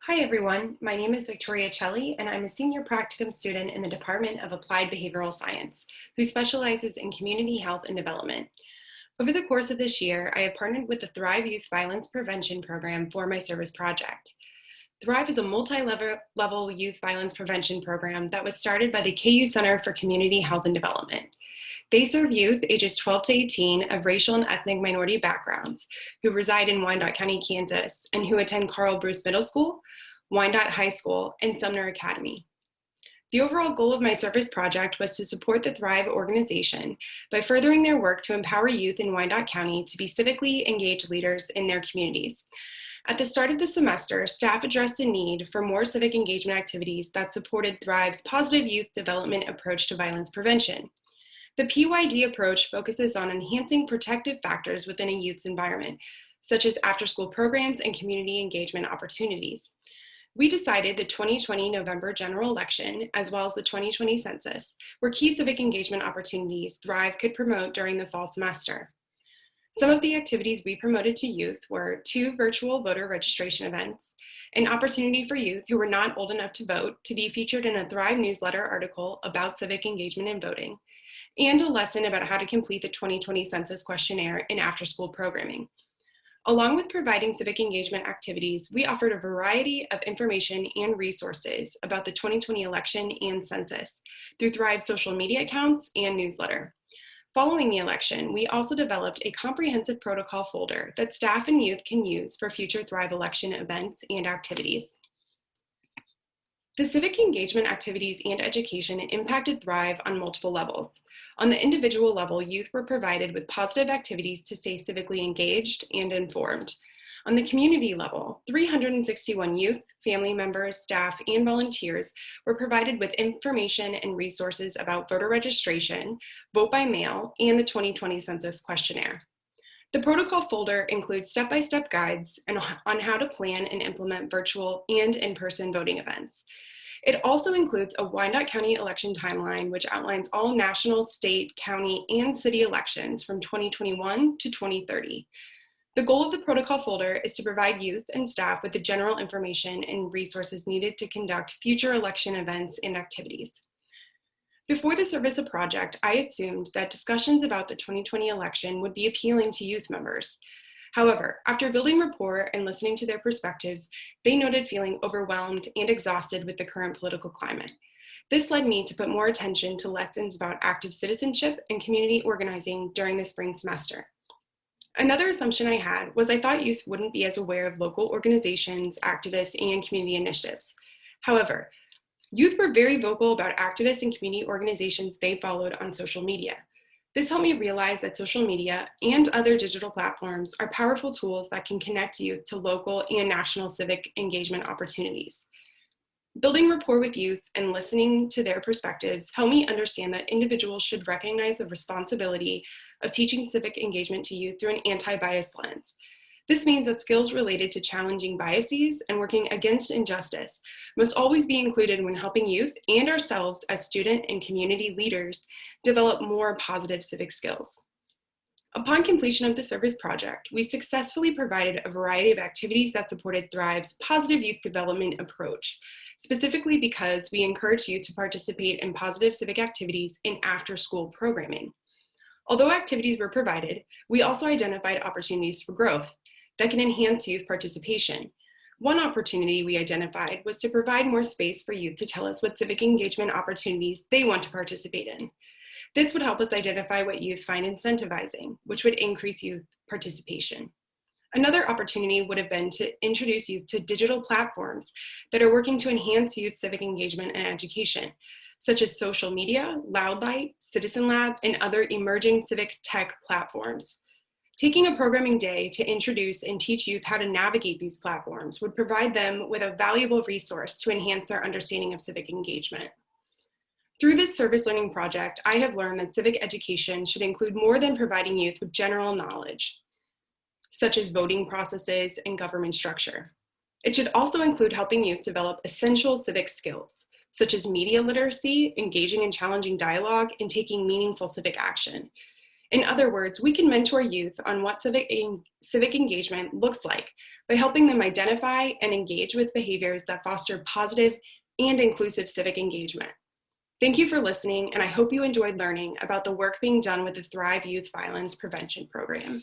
Hi everyone, my name is Victoria Celli and I'm a senior practicum student in the Department of Applied Behavioral Science, who specializes in community health and development. Over the course of this year, I have partnered with the ThrYve Youth Violence Prevention Program for my service project. ThrYve is a multi-level youth violence prevention program that was started by the KU Center for Community Health and Development. They serve youth ages 12 to 18 of racial and ethnic minority backgrounds who reside in Wyandotte County, Kansas, and who attend Carl Bruce Middle School, Wyandotte High School, and Sumner Academy. The overall goal of my service project was to support the ThrYve organization by furthering their work to empower youth in Wyandotte County to be civically engaged leaders in their communities. At the start of the semester, staff addressed a need for more civic engagement activities that supported ThrYve's positive youth development approach to violence prevention. The PYD approach focuses on enhancing protective factors within a youth's environment, such as after-school programs and community engagement opportunities. We decided the 2020 November general election, as well as the 2020 census, were key civic engagement opportunities ThrYve could promote during the fall semester. Some of the activities we promoted to youth were 2 virtual voter registration events, an opportunity for youth who were not old enough to vote to be featured in a ThrYve newsletter article about civic engagement and voting, and a lesson about how to complete the 2020 census questionnaire in after-school programming. Along with providing civic engagement activities, we offered a variety of information and resources about the 2020 election and census through ThrYve's social media accounts and newsletter. Following the election, we also developed a comprehensive protocol folder that staff and youth can use for future ThrYve election events and activities. The civic engagement activities and education impacted ThrYve on multiple levels. On the individual level, youth were provided with positive activities to stay civically engaged and informed. On the community level, 361 youth, family members, staff, and volunteers were provided with information and resources about voter registration, vote by mail, and the 2020 census questionnaire. The protocol folder includes step-by-step guides on how to plan and implement virtual and in-person voting events. It also includes a Wyandotte County election timeline, which outlines all national, state, county, and city elections from 2021 to 2030. The goal of the protocol folder is to provide youth and staff with the general information and resources needed to conduct future election events and activities. Before the service of project, I assumed that discussions about the 2020 election would be appealing to youth members. However, after building rapport and listening to their perspectives, they noted feeling overwhelmed and exhausted with the current political climate. This led me to put more attention to lessons about active citizenship and community organizing during the spring semester. Another assumption I had was I thought youth wouldn't be as aware of local organizations, activists, and community initiatives. However, youth were very vocal about activists and community organizations they followed on social media. This helped me realize that social media and other digital platforms are powerful tools that can connect youth to local and national civic engagement opportunities. Building rapport with youth and listening to their perspectives helped me understand that individuals should recognize the responsibility of teaching civic engagement to youth through an anti-bias lens. This means that skills related to challenging biases and working against injustice must always be included when helping youth and ourselves as student and community leaders develop more positive civic skills. Upon completion of the service project, we successfully provided a variety of activities that supported ThrYve's positive youth development approach, specifically because we encourage youth to participate in positive civic activities in after-school programming. Although activities were provided, we also identified opportunities for growth that can enhance youth participation. One opportunity we identified was to provide more space for youth to tell us what civic engagement opportunities they want to participate in. This would help us identify what youth find incentivizing, which would increase youth participation. Another opportunity would have been to introduce youth to digital platforms that are working to enhance youth civic engagement and education, such as social media, Loudlight, Citizen Lab, and other emerging civic tech platforms. Taking a programming day to introduce and teach youth how to navigate these platforms would provide them with a valuable resource to enhance their understanding of civic engagement. Through this service learning project, I have learned that civic education should include more than providing youth with general knowledge, such as voting processes and government structure. It should also include helping youth develop essential civic skills, such as media literacy, engaging in challenging dialogue, and taking meaningful civic action. In other words, we can mentor youth on what civic engagement looks like by helping them identify and engage with behaviors that foster positive and inclusive civic engagement. Thank you for listening, and I hope you enjoyed learning about the work being done with the ThrYve Youth Violence Prevention Program.